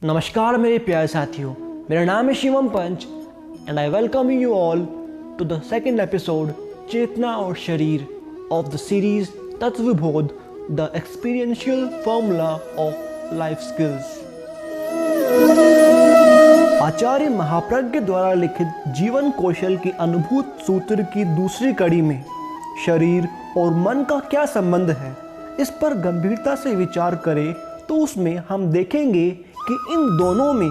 नमस्कार मेरे प्यारे साथियों, मेरा नाम है Shivam Panch and I welcome you all to the second episode Chetna aur Sharir of the series Tattvabodh the experiential formula of life skills. Acharya Mahapragya द्वारा लिखित जीवन कौशल की अनुभूत सूत्र की दूसरी कड़ी में शरीर और मन का क्या संबंध है, इस पर गंभीरता से विचार करें तो उसमें हम देखेंगे कि इन दोनों में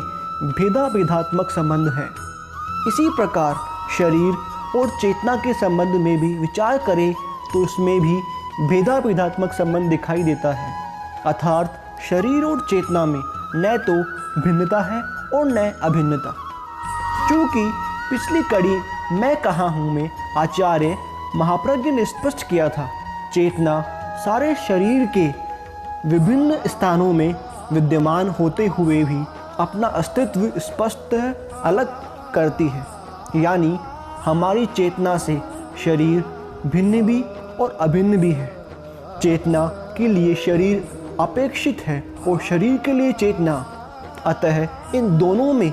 भेदाभेदात्मक संबंध है। इसी प्रकार शरीर और चेतना के संबंध में भी विचार करें तो इसमें भी भेदाभेदात्मक संबंध दिखाई देता है। अर्थात शरीर और चेतना में न तो भिन्नता है और न अभिन्नता। चूँकि पिछली कड़ी मैं कहाँ हूँ में आचार्य महाप्रज्ञ ने स्पष्ट किया था, चेतना सारे शरीर के विभिन्न स्थानों में विद्यमान होते हुए भी अपना अस्तित्व स्पष्ट अलग करती है। यानी हमारी चेतना से शरीर भिन्न भी और अभिन्न भी है। चेतना के लिए शरीर अपेक्षित है और शरीर के लिए चेतना, अतः इन दोनों में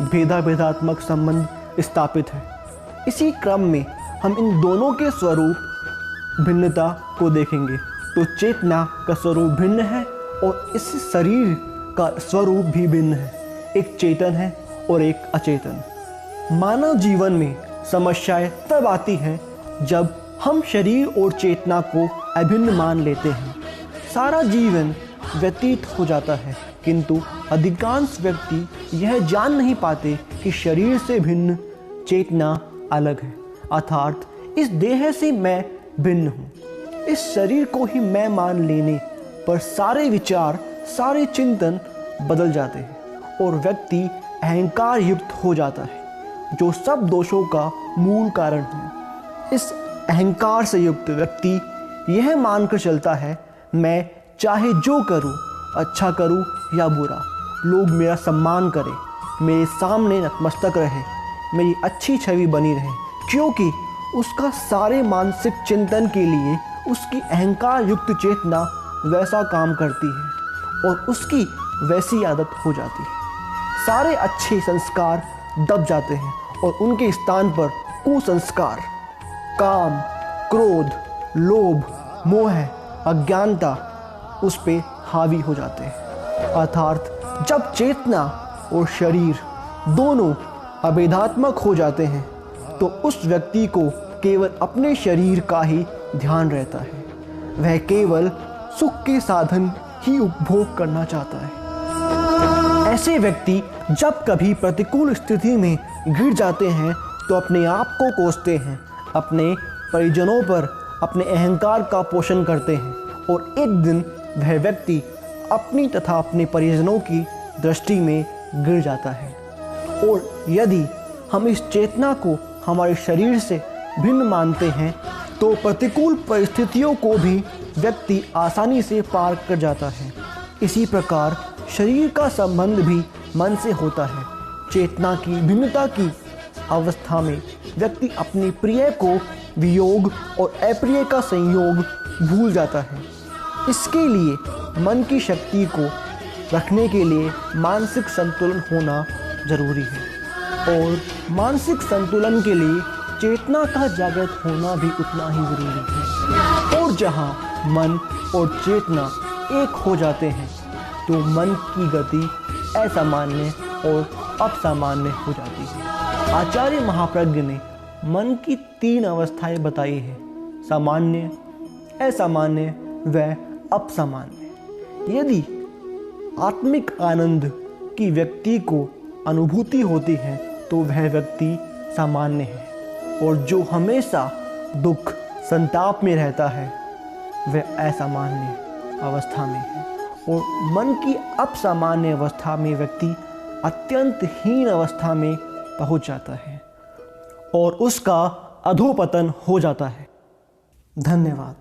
भेदाभेदात्मक संबंध स्थापित है। इसी क्रम में हम इन दोनों के स्वरूप भिन्नता को देखेंगे। तो चेतना का स्वरूप भिन्न है और इस शरीर का स्वरूप भी भिन्न है। एक चेतन है और एक अचेतन। मानव जीवन में समस्याएं तब आती हैं जब हम शरीर और चेतना को अभिन्न मान लेते हैं। सारा जीवन व्यतीत हो जाता है, किंतु अधिकांश व्यक्ति यह जान नहीं पाते कि शरीर से भिन्न चेतना अलग है। अर्थात इस देह से मैं भिन्न हूँ। इस शरीर को ही मैं मान लेने पर सारे विचार, सारे चिंतन बदल जाते हैं और व्यक्ति अहंकार युक्त हो जाता है, जो सब दोषों का मूल कारण है। इस अहंकार से युक्त व्यक्ति यह मानकर चलता है, मैं चाहे जो करूं, अच्छा करूं या बुरा, लोग मेरा सम्मान करें, मेरे सामने नतमस्तक रहे, मेरी अच्छी छवि बनी रहे, क्योंकि उसका सारे मानसिक चिंतन के लिए उसकी अहंकार युक्त चेतना वैसा काम करती है और उसकी वैसी आदत हो जाती है। सारे अच्छे संस्कार दब जाते हैं और उनके स्थान पर कुसंस्कार, काम, क्रोध, लोभ, मोह, अज्ञानता उस पे हावी हो जाते हैं। अर्थात जब चेतना और शरीर दोनों अभेदात्मक हो जाते हैं तो उस व्यक्ति को केवल अपने शरीर का ही ध्यान रहता है। वह केवल सुख के साधन ही उपभोग करना चाहता है। ऐसे व्यक्ति जब कभी प्रतिकूल स्थिति में गिर जाते हैं तो अपने आप को कोसते हैं, अपने परिजनों पर अपने अहंकार का पोषण करते हैं और एक दिन वह व्यक्ति अपनी तथा अपने परिजनों की दृष्टि में गिर जाता है। और यदि हम इस चेतना को हमारे शरीर से भिन्न मानते हैं तो प्रतिकूल परिस्थितियों को भी व्यक्ति आसानी से पार कर जाता है। इसी प्रकार शरीर का संबंध भी मन से होता है। चेतना की भिन्नता की अवस्था में व्यक्ति अपने प्रिय को वियोग और अप्रिय का संयोग भूल जाता है। इसके लिए मन की शक्ति को रखने के लिए मानसिक संतुलन होना जरूरी है और मानसिक संतुलन के लिए चेतना का जागृत होना भी उतना ही जरूरी है। और जहाँ मन और चेतना एक हो जाते हैं तो मन की गति असामान्य और अपसामान्य हो जाती है। आचार्य महाप्रज्ञ ने मन की 3 अवस्थाएं बताई हैं, सामान्य, असामान्य व अपसामान्य। यदि आत्मिक आनंद की व्यक्ति को अनुभूति होती है तो वह व्यक्ति सामान्य है, और जो हमेशा दुख संताप में रहता है वह असामान्य अवस्था में है। और मन की अपसामान्य अवस्था में व्यक्ति अत्यंत हीन अवस्था में पहुंच जाता है और उसका अधोपतन हो जाता है। धन्यवाद।